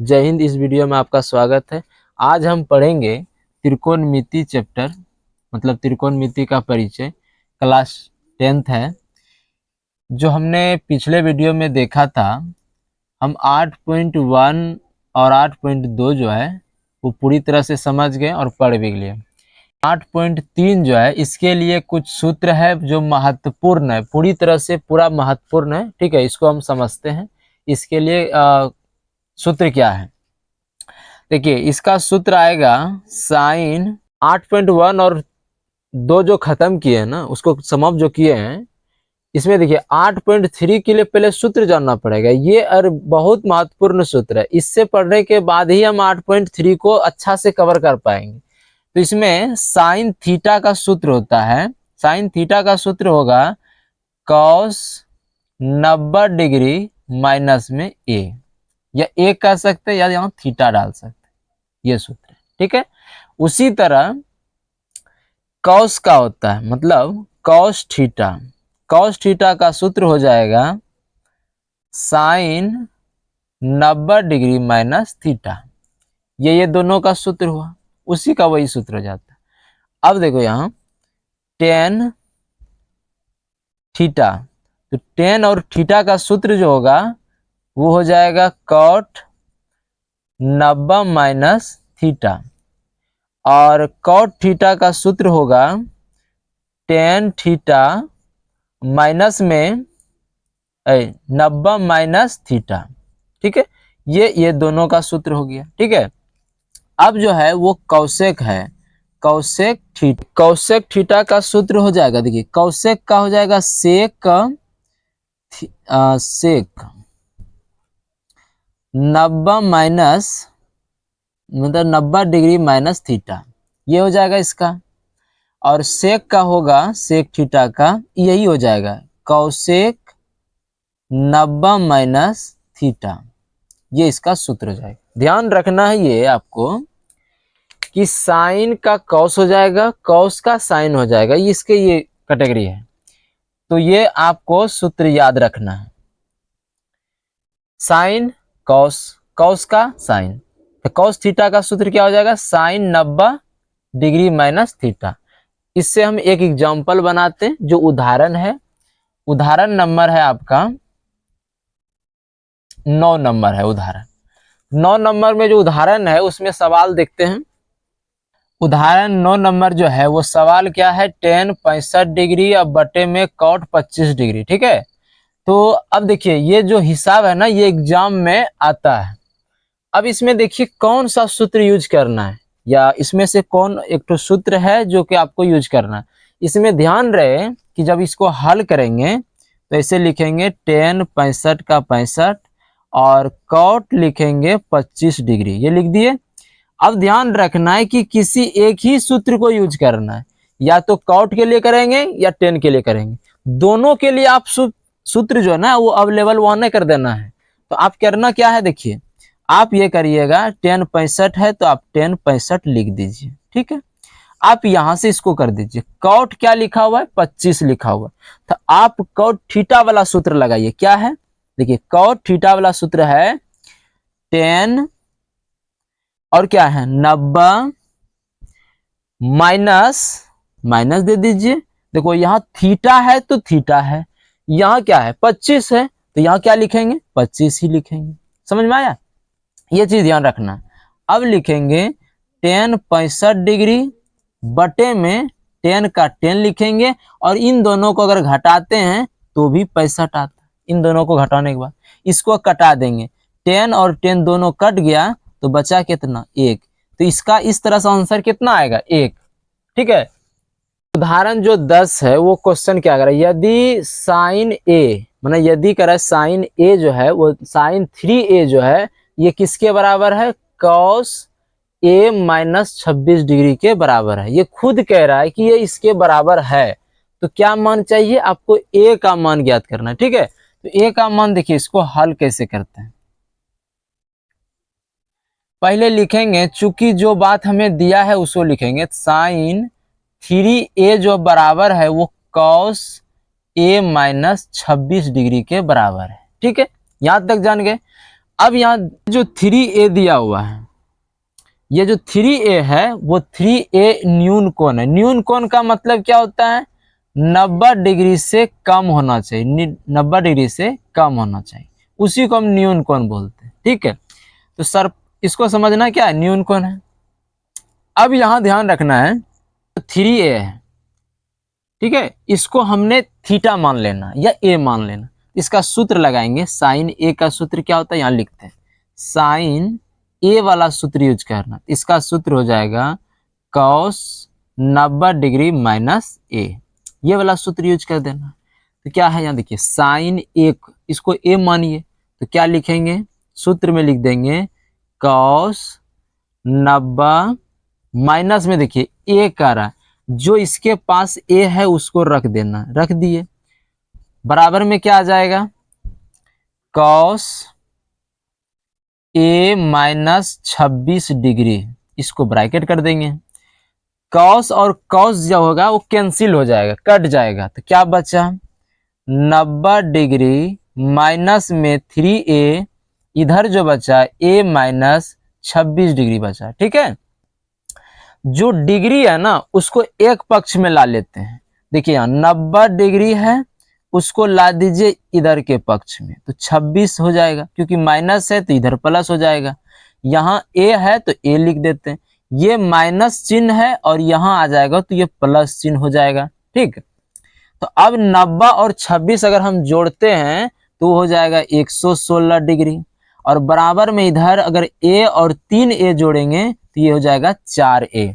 जय हिंद। इस वीडियो में आपका स्वागत है। आज हम पढ़ेंगे त्रिकोणमिति चैप्टर, मतलब त्रिकोणमिति का परिचय। क्लास 10th है। जो हमने पिछले वीडियो में देखा था, हम 8.1 और 8.2 जो है वो पूरी तरह से समझ गए और पढ़ भी लिए। 8.3 जो है इसके लिए कुछ सूत्र है जो महत्वपूर्ण है, पूरी तरह से पूरा महत्वपूर्ण है। ठीक है, इसको हम समझते हैं। इसके लिए सूत्र क्या है, देखिए इसका सूत्र आएगा साइन 8.1 और 2 जो खत्म किए हैं ना, उसको समाप्त जो किए हैं, इसमें देखिए 8.3 के लिए पहले सूत्र जानना पड़ेगा। ये और बहुत महत्वपूर्ण सूत्र है। इससे पढ़ने के बाद ही हम 8.3 को अच्छा से कवर कर पाएंगे। तो इसमें साइन थीटा का सूत्र होता है। साइन थीटा का सूत्र होगा कॉस 90 डिग्री माइनस में ए, या ए कह सकते हैं या यहाँ थीटा डाल सकते हैं, ये सूत्र है। ठीक है, उसी तरह कॉस का होता है, मतलब कॉस थीटा। कॉस थीटा का सूत्र हो जाएगा साइन 90 डिग्री माइनस थीटा। ये दोनों का सूत्र हुआ, उसी का वही सूत्र हो जाता है। अब देखो यहाँ टेन थीटा, तो टेन और थीटा का सूत्र जो होगा वो हो जाएगा कॉट 90 माइनस थीटा, और कॉट थीटा का सूत्र होगा टेन थीटा माइनस में 90 माइनस थीटा। ठीक है, ये दोनों का सूत्र हो गया। ठीक है, अब जो है वो कौशेक है, कौशेक थीटा। कौशेक थीटा का सूत्र हो जाएगा, देखिए कौशेक का हो जाएगा सेक सेक 90 माइनस, मतलब 90 डिग्री माइनस थीटा, ये हो जाएगा इसका। और सेक का होगा, सेक थीटा का यही हो जाएगा कौशेक 90 माइनस थीटा, ये इसका सूत्र हो जाएगा। ध्यान रखना है ये आपको कि साइन का कॉस हो जाएगा, कॉस का साइन हो जाएगा, ये इसके ये कैटेगरी है। तो ये आपको सूत्र याद रखना है, साइन कॉस, कॉस का साइन। तो कॉस थीटा का सूत्र क्या हो जाएगा, साइन 90 डिग्री माइनस थीटा। इससे हम एक एग्जांपल बनाते हैं, जो उदाहरण है। उदाहरण नंबर है आपका 9 नंबर है उदाहरण। 9 नंबर में जो उदाहरण है उसमें सवाल देखते हैं। उदाहरण 9 नंबर जो है वो सवाल क्या है, टेन 65 डिग्री अब बटे में कॉट 25 डिग्री। ठीक है, तो अब देखिए ये जो हिसाब है ना, ये एग्जाम में आता है। अब इसमें देखिए कौन सा सूत्र यूज करना है, या इसमें से कौन एक तो सूत्र है जो कि आपको यूज करना है। इसमें ध्यान रहे कि जब इसको हल करेंगे तो ऐसे लिखेंगे टेन 65 का 65 और कॉट लिखेंगे 25 डिग्री, ये लिख दिए। अब ध्यान रखना है कि किसी एक ही सूत्र को यूज करना है, या तो कॉट के लिए करेंगे या टेन के लिए करेंगे। दोनों के लिए आप सूत्र जो है ना वो अवेलेबल वहां नहीं कर देना है। तो आप करना क्या है, देखिए आप ये करिएगा, टेन 65 है तो आप टेन 65 लिख दीजिए। ठीक है, आप यहां से इसको कर दीजिए, कॉट क्या लिखा हुआ है, 25 लिखा हुआ है। तो आप कॉट थीटा वाला सूत्र लगाइए, क्या है, देखिए कॉट थीटा वाला सूत्र है टेन और क्या है 90 माइनस, माइनस दे दीजिए। देखो यहाँ थीटा है तो थीटा है, यहाँ क्या है 25 है, तो यहाँ क्या लिखेंगे 25 ही लिखेंगे। समझ में आया, ये चीज ध्यान रखना। अब लिखेंगे टेन 65 डिग्री बटे में टेन का 10 लिखेंगे, और इन दोनों को अगर घटाते हैं तो भी 65 आता है। इन दोनों को घटाने के बाद इसको कटा देंगे, 10 और 10 दोनों कट गया तो बचा कितना, 1। तो इसका इस तरह से आंसर कितना आएगा, 1। ठीक है, उदाहरण जो 10 है वो क्वेश्चन क्या कर रहा है, यदि साइन ए, मतलब यदि कर रहा है साइन ए जो है वो साइन 3a जो है ये किसके बराबर है, कॉस ए माइनस 26 डिग्री के बराबर है। ये खुद कह रहा है कि ये इसके बराबर है। तो क्या मान चाहिए आपको, ए का मान ज्ञात करना है। ठीक है, तो ए का मान देखिए, इसको हल कैसे करते हैं। पहले लिखेंगे, चूंकि जो बात हमें दिया है उसको लिखेंगे, साइन 3a जो बराबर है वो कॉस ए माइनस 26 डिग्री के बराबर है। ठीक है, यहां तक जान गए। अब यहाँ जो 3a दिया हुआ है, ये जो 3a है वो 3a न्यून कोण है। न्यून कोण का मतलब क्या होता है? 90 डिग्री से कम होना चाहिए, 90 डिग्री से कम होना चाहिए, उसी को हम न्यून कोण बोलते हैं। ठीक है, तो सर इसको समझना क्या है, न्यून कोण है। अब यहाँ ध्यान रखना है, 3a है, ठीक है, इसको हमने थीटा मान लेना या a मान लेना। इसका सूत्र लगाएंगे, साइन a का सूत्र क्या होता है, यहाँ लिखते हैं, साइन a वाला सूत्र यूज करना। इसका सूत्र हो जाएगा cos 90 डिग्री माइनस a, ये वाला सूत्र यूज कर देना। तो क्या है, यहाँ देखिए साइन a, इसको a मानिए, तो क्या लिखेंगे, सूत्र में लिख देंगे cos 90 माइनस में देखिए a का रहा, जो इसके पास a है उसको रख देना, रख दिए, बराबर में क्या आ जाएगा, cos a माइनस 26 डिग्री, इसको ब्रैकेट कर देंगे। cos और cos जो होगा वो कैंसिल हो जाएगा, कट जाएगा, तो क्या बचा, 90 डिग्री माइनस में 3a, इधर जो बचा a माइनस 26 डिग्री बचा। ठीक है, जो डिग्री है ना उसको एक पक्ष में ला लेते हैं। देखिए यहाँ 90 डिग्री है, उसको ला दीजिए इधर के पक्ष में, तो 26 हो जाएगा, क्योंकि माइनस है तो इधर प्लस हो जाएगा। यहाँ a है तो a लिख देते हैं, ये माइनस चिन्ह है और यहाँ आ जाएगा तो ये प्लस चिन्ह हो जाएगा। ठीक, तो अब 90 और 26 अगर हम जोड़ते हैं तो हो जाएगा 116 डिग्री, और बराबर में इधर अगर a और 3a जोड़ेंगे तो ये हो जाएगा 4a।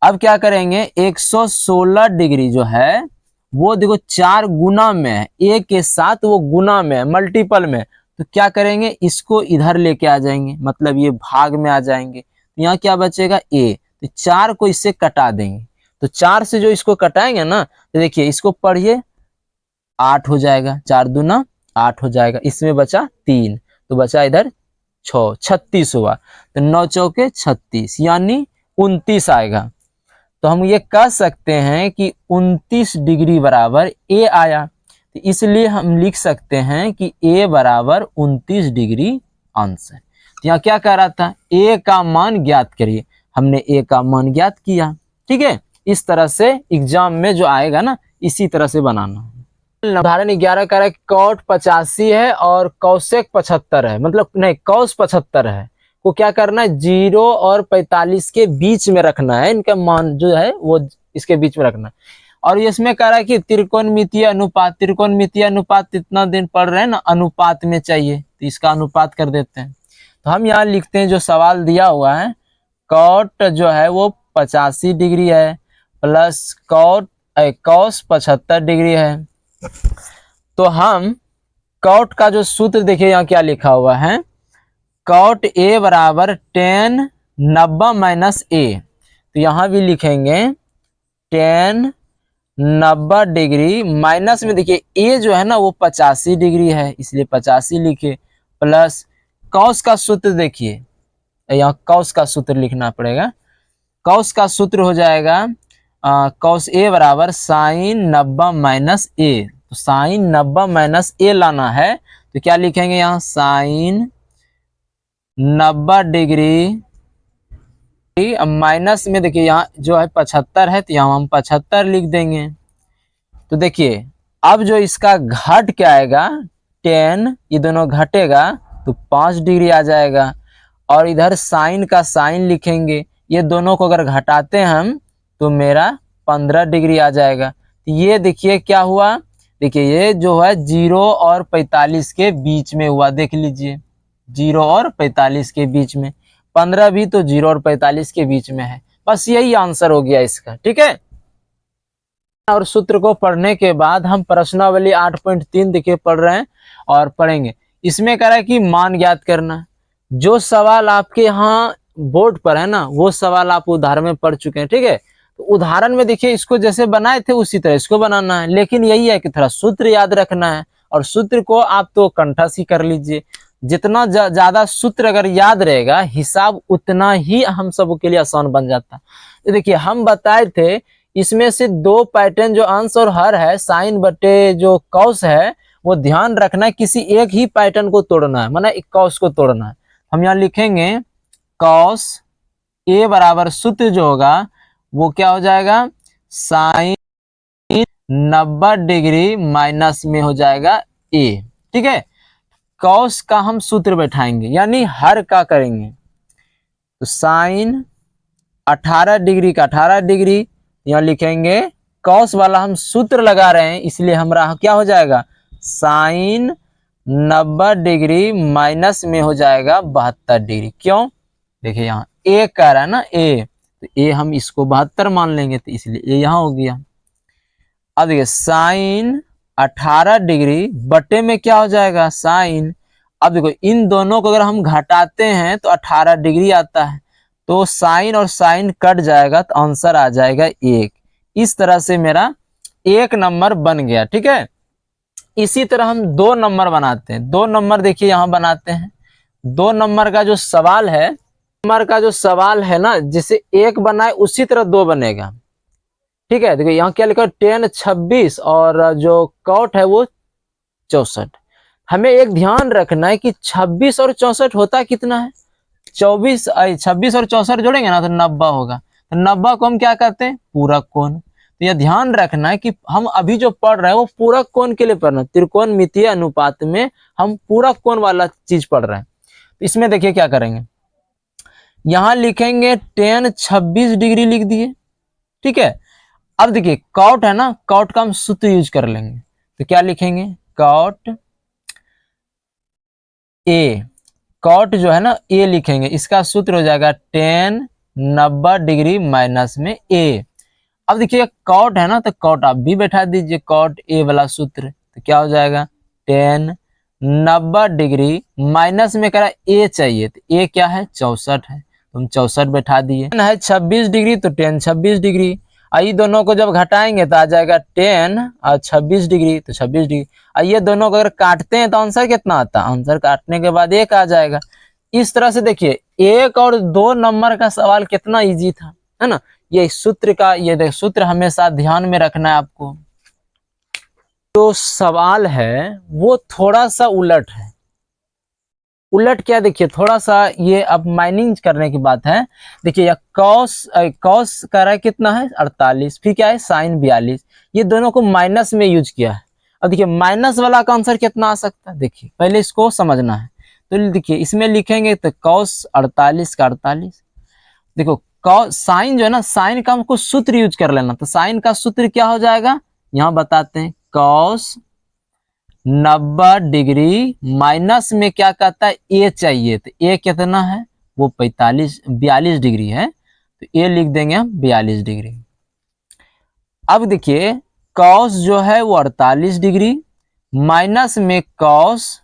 अब क्या करेंगे, 116 डिग्री जो है वो देखो 4 गुना में है, a के साथ वो गुना में है, मल्टीपल में, तो क्या करेंगे, इसको इधर लेके आ जाएंगे, मतलब ये भाग में आ जाएंगे, तो यहाँ क्या बचेगा a, तो 4 को इससे कटा देंगे, तो 4 से जो इसको कटाएंगे ना, तो देखिए इसको पढ़िए, 8 हो जाएगा, 4 दूना 8 हो जाएगा, इसमें बचा 3, तो बचा इधर 6, 36 हुआ, तो 9 चौके 36 यानी 29 आएगा। तो हम ये कह सकते हैं कि 29 डिग्री बराबर a आया, तो इसलिए हम लिख सकते हैं कि a बराबर 29 डिग्री अंश है। तो यहाँ क्या कह रहा था, a का मान ज्ञात करिए, हमने a का मान ज्ञात किया। ठीक है, इस तरह से एग्जाम में जो आएगा ना, इसी तरह से बनाना। उदाहरण 11 कह रहा है कॉट 85 है और कौशेक 75 है, मतलब नहीं कौश 75 है, को क्या करना है, 0 और 45 के बीच में रखना है, इनका मान जो है वो इसके बीच में रखना है। और इसमें कह रहा है कि त्रिकोणमितीय अनुपात, त्रिकोणमितीय अनुपात इतना दिन पढ़ रहे हैं ना, अनुपात में चाहिए, तो इसका अनुपात कर देते हैं। तो हम यहाँ लिखते हैं, जो सवाल दिया हुआ है, कॉट जो है वो 85 डिग्री है प्लस कॉस 75 डिग्री है। तो हम कॉट का जो सूत्र देखिए यहाँ क्या लिखा हुआ है, कॉट a बराबर tan 90 माइनस a, तो यहाँ भी लिखेंगे tan 90 डिग्री माइनस में देखिए a जो है ना वो 85 डिग्री है, इसलिए 85 लिखे, प्लस कॉस का सूत्र देखिए, यहाँ कॉस का सूत्र लिखना पड़ेगा, कॉस का सूत्र हो जाएगा कॉस a बराबर साइन 90 माइनस a, तो साइन 90 माइनस a लाना है, तो क्या लिखेंगे यहाँ, साइन 90 डिग्री माइनस में देखिए यहाँ जो है 75 है, तो यहाँ हम 75 लिख देंगे। तो देखिए अब जो इसका घट क्या आएगा, 10, ये दोनों घटेगा तो 5 डिग्री आ जाएगा, और इधर साइन का साइन लिखेंगे, ये दोनों को अगर घटाते हैं हम तो मेरा 15 डिग्री आ जाएगा। तो ये देखिए क्या हुआ, देखिए ये जो है 0 और 45 के बीच में हुआ, देख लीजिए 0 और 45 के बीच में, 15 भी तो 0 और 45 के बीच में है, बस यही आंसर हो गया इसका। ठीक है, और सूत्र को पढ़ने के बाद हम प्रश्नावली 8.3 देखिए पढ़ रहे हैं और पढ़ेंगे। इसमें कह रहा है कि मान ज्ञात करना, जो सवाल आपके यहाँ बोर्ड पर है ना वो सवाल आप उदाहरण में पढ़ चुके हैं। ठीक है, तो उदाहरण में देखिए इसको जैसे बनाए थे उसी तरह इसको बनाना है, लेकिन यही है कि थोड़ा सूत्र याद रखना है, और सूत्र को आप तो कंठस्थ ही कर लीजिए, जितना ज्यादा सूत्र अगर याद रहेगा हिसाब उतना ही हम सब के लिए आसान बन जाता है। तो देखिए हम बताए थे इसमें से 2 पैटर्न जो अंश और हर है, साइन बटे जो कॉस है वो ध्यान रखना है किसी एक ही पैटर्न को तोड़ना है, माना कॉस को तोड़ना है। हम यहाँ लिखेंगे कॉस ए बराबर सूत्र जो होगा वो क्या हो जाएगा, साइन 90 डिग्री माइनस में हो जाएगा ए। ठीक है, कॉस का हम सूत्र बैठाएंगे यानी हर का करेंगे, तो साइन 18 डिग्री का 18 डिग्री यहाँ लिखेंगे, कॉस वाला हम सूत्र लगा रहे हैं इसलिए हमारा क्या हो जाएगा, साइन 90 डिग्री माइनस में हो जाएगा 72 डिग्री। क्यों, देखिए यहाँ ए कह रहा है ना, ए, तो ए हम इसको 72 मान लेंगे तो इसलिए ए यहाँ हो गया। अब देखिए साइन 18 डिग्री बटे में क्या हो जाएगा, साइन, अब देखो इन दोनों को अगर हम घटाते हैं तो 18 डिग्री आता है, तो साइन और साइन कट जाएगा तो आंसर आ जाएगा 1। इस तरह से मेरा 1 नंबर बन गया। ठीक है, इसी तरह हम 2 नंबर बनाते हैं। 2 नंबर देखिए यहाँ बनाते हैं। 2 नंबर का जो सवाल है, ना, जैसे 1 बनाए उसी तरह 2 बनेगा। ठीक है, देखिए यहाँ क्या लिखा है, 10 26 और जो कॉट है वो 64। हमें एक ध्यान रखना है कि 26 और 64 होता कितना है, 26 और 64 जोड़ेंगे ना तो 90 होगा। तो 90 को हम क्या कहते हैं, पूरक कोण। तो यह ध्यान रखना है कि हम अभी जो पढ़ रहे हैं वो पूरक कोण के लिए पढ़ना, त्रिकोणमितीय अनुपात में हम पूरक कोण वाला चीज पढ़ रहे हैं। तो इसमें देखिए क्या करेंगे, यहां लिखेंगे 10 26 डिग्री लिख दिए। ठीक है, अब देखिए कॉट है ना, कॉट का हम सूत्र यूज कर लेंगे, तो क्या लिखेंगे, कॉट ए, कॉट जो है ना ए लिखेंगे, इसका सूत्र हो जाएगा 10 90 डिग्री माइनस में ए। अब देखिए कॉट है ना, तो कॉट आप भी बैठा दीजिए, कॉट ए वाला सूत्र, तो क्या हो जाएगा 10 90 डिग्री माइनस में करा ए चाहिए, तो ए क्या है 64 है, तो हम 64 बैठा दिए। है 26 डिग्री तो 10 26 डिग्री, ये दोनों को जब घटाएंगे तो आ जाएगा 10 और 26 डिग्री, तो 26 डिग्री। ये दोनों को अगर काटते हैं तो आंसर कितना आता है, आंसर काटने के बाद 1 आ जाएगा। इस तरह से देखिए 1 और 2 नंबर का सवाल कितना इजी था, है ना। ये सूत्र का, ये देख सूत्र हमेशा ध्यान में रखना है आपको। तो सवाल है वो थोड़ा सा उलट है। उलट क्या, देखिए थोड़ा सा ये अब माइनिंग करने की बात है। देखिए यह कॉस का रहा है कितना है 48, फिर क्या है साइन 42, ये दोनों को माइनस में यूज किया है। अब देखिए माइनस वाला का आंसर कितना आ सकता है, देखिए पहले इसको समझना है। तो देखिए इसमें लिखेंगे तो कॉस 48 का 48, देखो कॉस साइन जो है ना, साइन का हमको सूत्र यूज कर लेना, तो साइन का सूत्र क्या हो जाएगा, यहाँ बताते हैं, कॉस 90 डिग्री माइनस में क्या कहता है ए चाहिए, तो ए कितना है वो 42 डिग्री है, तो ए लिख देंगे हम 42 डिग्री। अब देखिए कॉस जो है वो 48 डिग्री माइनस में कॉस,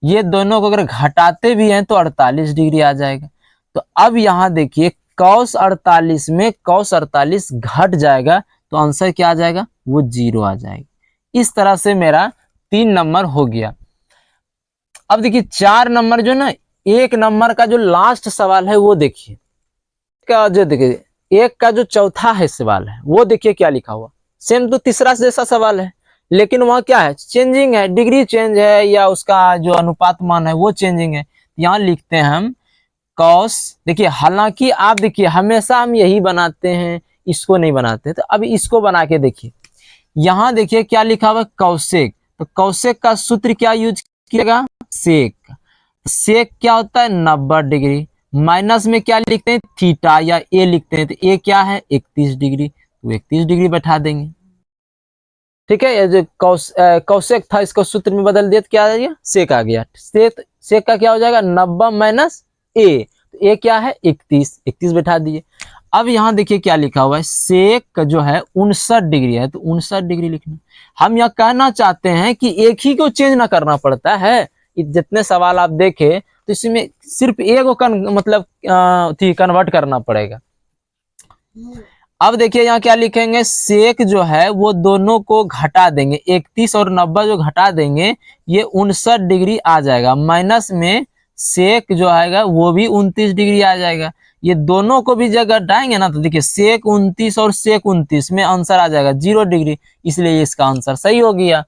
ये दोनों को अगर घटाते भी हैं तो 48 डिग्री आ जाएगा। तो अब यहाँ देखिए कॉस 48 में कॉस 48 घट जाएगा, तो आंसर क्या आ जाएगा, वो 0 आ जाएगा। इस तरह से मेरा 3 नंबर हो गया। अब देखिए 4 नंबर जो ना, 1 नंबर का जो लास्ट सवाल है वो देखिए, का जो देखिए 1 का जो चौथा है सवाल है वो देखिए क्या लिखा हुआ, सेम तो तीसरा जैसा सवाल है, लेकिन वहां क्या है, चेंजिंग है, डिग्री चेंज है या उसका जो अनुपात मान है वो चेंजिंग है। यहाँ लिखते हैं हम कॉस, देखिए हालांकि आप देखिए हमेशा हम यही बनाते हैं, इसको नहीं बनाते, तो अब इसको बना के देखिए। यहाँ देखिए क्या लिखा हुआ, कौशिक, तो कौशिक का सूत्र क्या यूज किएगा, सेक। सेक क्या होता है 90 डिग्री, माइनस में क्या लिखते हैं थीटा या ए लिखते हैं, तो ए क्या है 31 डिग्री, तो 31 डिग्री बैठा देंगे। ठीक है, ये जो कौशिक था इसको सूत्र में बदल दिया तो क्या आ गया, सेक आ गया। सेक का क्या हो जाएगा 90 माइनस ए, तो ए क्या है 31 बैठा दिए। अब यहाँ देखिए क्या लिखा हुआ है, सेक जो है 59 डिग्री है, तो 59 डिग्री लिखना। हम यह कहना चाहते हैं कि एक ही को चेंज ना करना पड़ता है, जितने सवाल आप देखे तो इसमें सिर्फ एक को मतलब कन्वर्ट करना पड़ेगा। अब देखिए यहाँ क्या लिखेंगे, सेक जो है वो दोनों को घटा देंगे, 31 और 90 जो घटा देंगे ये 59 डिग्री आ जाएगा, माइनस में सेक जो आएगा वो भी 29 डिग्री आ जाएगा। ये दोनों को भी जब घटाएंगे ना तो देखिए सेक 29 और सेक 29 में आंसर आ जाएगा 0 डिग्री, इसलिए इसका आंसर सही हो गया।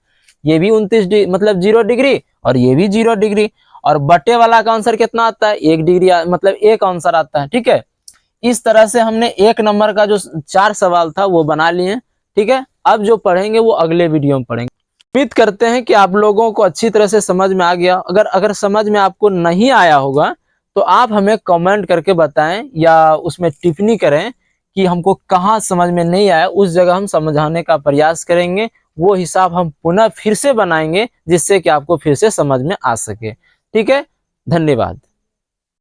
ये भी 29 मतलब 0 डिग्री और ये भी 0 डिग्री। और बटे वाला का आंसर कितना आता है, 1 डिग्री, मतलब एक आंसर आता है। ठीक है, इस तरह से हमने 1 नंबर का जो 4 सवाल था वो बना लिए। ठीक है, अब जो पढ़ेंगे वो अगले वीडियो में पढ़ेंगे। उम्मीद करते हैं कि आप लोगों को अच्छी तरह से समझ में आ गया। अगर समझ में आपको नहीं आया होगा तो आप हमें कमेंट करके बताएं या उसमें टिप्पणी करें कि हमको कहाँ समझ में नहीं आया, उस जगह हम समझाने का प्रयास करेंगे। वो हिसाब हम पुनः फिर से बनाएंगे जिससे कि आपको फिर से समझ में आ सके। ठीक है, धन्यवाद।